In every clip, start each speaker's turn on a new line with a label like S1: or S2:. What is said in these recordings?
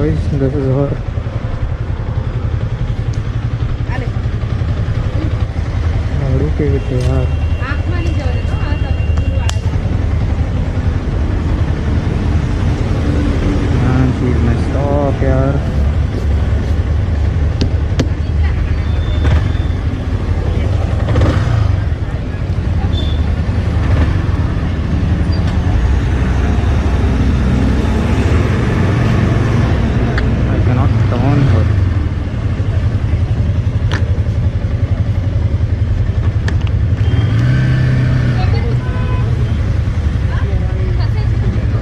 S1: boys, this is her. झाड़ू के थे यार. Man, she's messed up यार. I cannot turn her.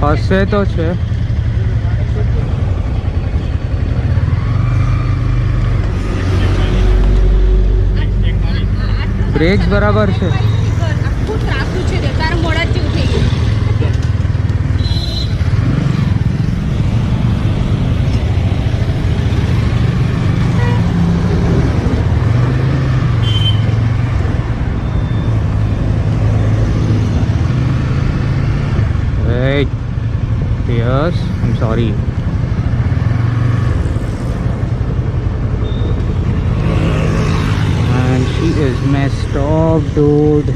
S1: હશે તો છે. બ્રેક્સ બરાબર છે. Hey, yes, I'm sorry. Man, she is messed up, dude.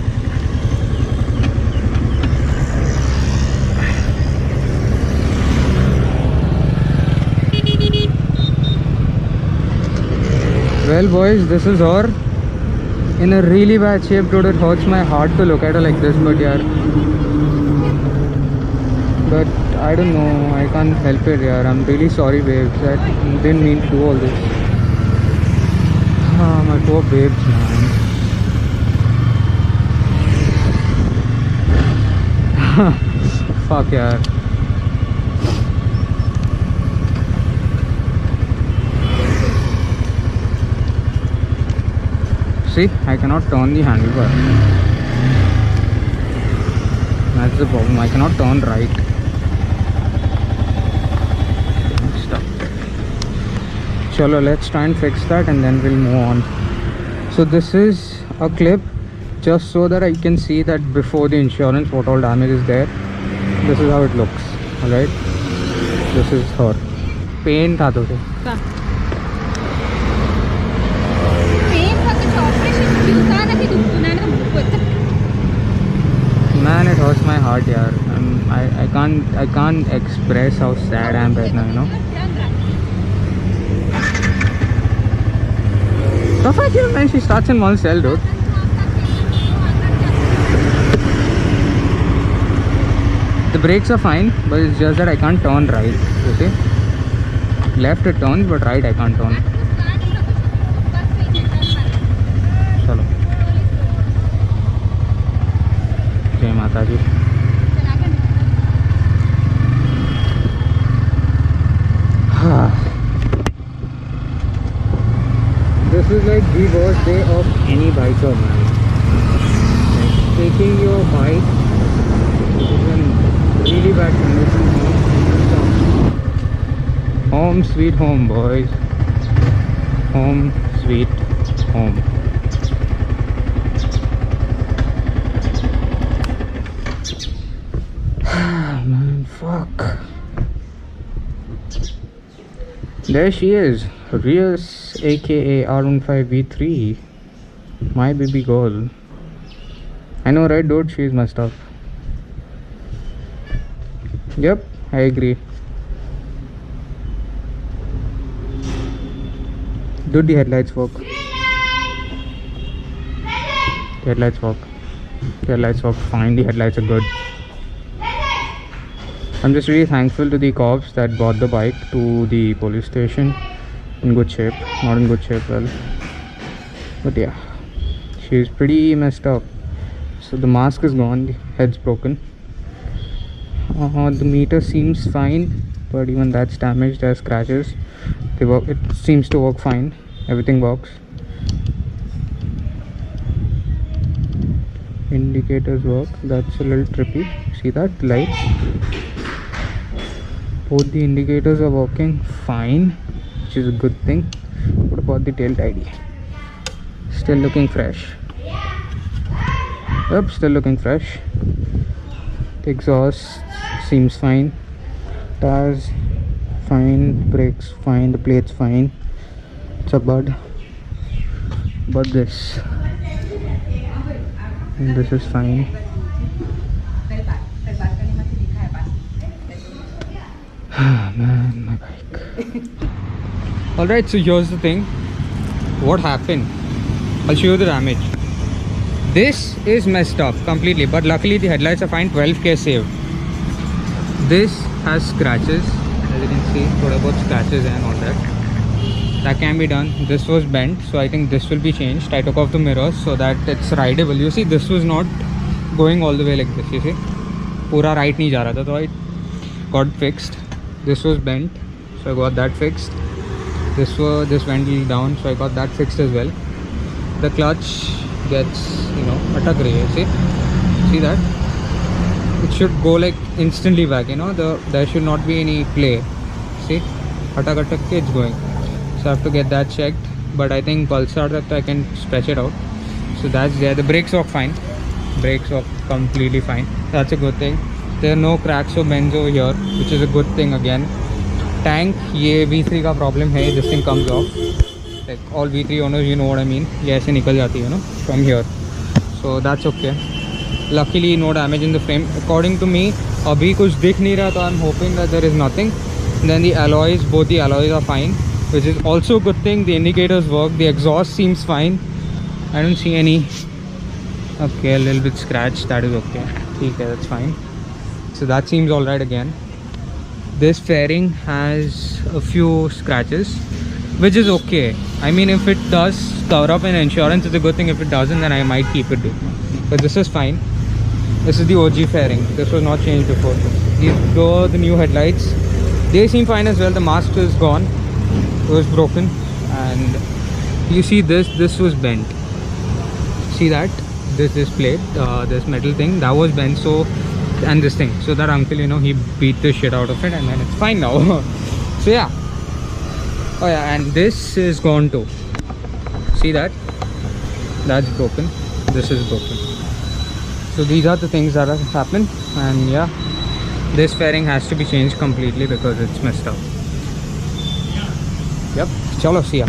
S1: Well, boys, this is her in a really bad shape, dude. It hurts my heart to look at her like this, but yeah. But I don't know, I can't help it, yeah. I'm really sorry, babes. I didn't mean to do all this. Ah, my poor babes, man. Fuck, yeah. See, I cannot turn the handlebar. That's the problem. I cannot turn right. Stuck. Chalo, let's try and fix that and then we'll move on. So this is a clip just so that I can see that before the insurance what all damage is there. This is how it looks. Alright. This is her. Pain tha tohe. Man, it hurts my heart, yaar. I can't express how sad I am right now, you know. So far, when she starts in one cell, dude. The brakes are fine, but it's just that I can't turn right. You see, left it turns, but right I can't turn. Chalo. Jai Mata Ji. This is like the worst day of any biker, man. Like taking your bike in really bad condition home sweet home, boys. Home sweet home. Man, fuck. There she is, Rios aka R15 V3, my baby girl. I know, right, dude? She's messed up. Yep, I agree. Do the headlights work? The headlights work. The headlights work fine. The headlights are good. I'm just really thankful to the cops that brought the bike to the police station in good shape. Not in good shape, well. But yeah, she's pretty messed up. So the mask is gone, the head's broken. The meter seems fine, but even that's damaged. There are scratches. They work. It seems to work fine. Everything works. Indicators work. That's a little trippy. See that? Lights. Both the indicators are working fine, which is a good thing. What about the tail tidy? Still looking fresh. Yep, still looking fresh. The exhaust seems fine. Tires fine, brakes fine, the plate's fine. It's a bud. But this is fine. Man, my bike. Alright, so here's the thing. What happened? I'll show you the damage. This is messed up completely, but luckily the headlights are fine. 12k saved. This has scratches, as you can see, what about scratches and all that. That can be done. This was bent, so I think this will be changed. I took off the mirrors so that it's rideable. You see, this was not going all the way like this. You see, pura right nahi ja raha tha, so I got fixed. This was bent, so I got that fixed. This went down, so I got that fixed as well. The clutch gets, attack rahi hai. See that? It should go like instantly back. There should not be any play. See, attack it's going. So I have to get that checked, but I think Pulsar that I can stretch it out. So that's there. The brakes work fine. Brakes work completely fine. That's a good thing. There are no cracks or bends over here, which is a good thing again. Tank, ये V3 का problem है. This thing comes off. Like all V3 owners, you know what I mean. ये ऐसे निकल जाती है, from here. So that's okay. Luckily, no damage in the frame. According to me, अभी कुछ दिख नहीं रहा, तो I'm hoping that there is nothing. Then the alloys, both the alloys are fine, which is also a good thing. The indicators work. The exhaust seems fine. I don't see any. Okay, a little bit scratched. That is okay. Okay, that's fine. So that seems alright again. This fairing has a few scratches, which is okay. I mean, if it does cover up in insurance, it's a good thing. If it doesn't, then I might keep it. But this is fine. This is the OG fairing. This was not changed before. These are the new headlights. They seem fine as well. The mask is gone. It was broken. And you see this was bent. See that? This plate, this metal thing, that was bent. So, and this thing. So that uncle, he beat the shit out of it, and then it's fine now. So yeah. Oh yeah, and this is gone too. See that? That's broken. This is broken. So these are the things that have happened, and yeah, this fairing has to be changed completely because it's messed up. Yep, chalo, see ya.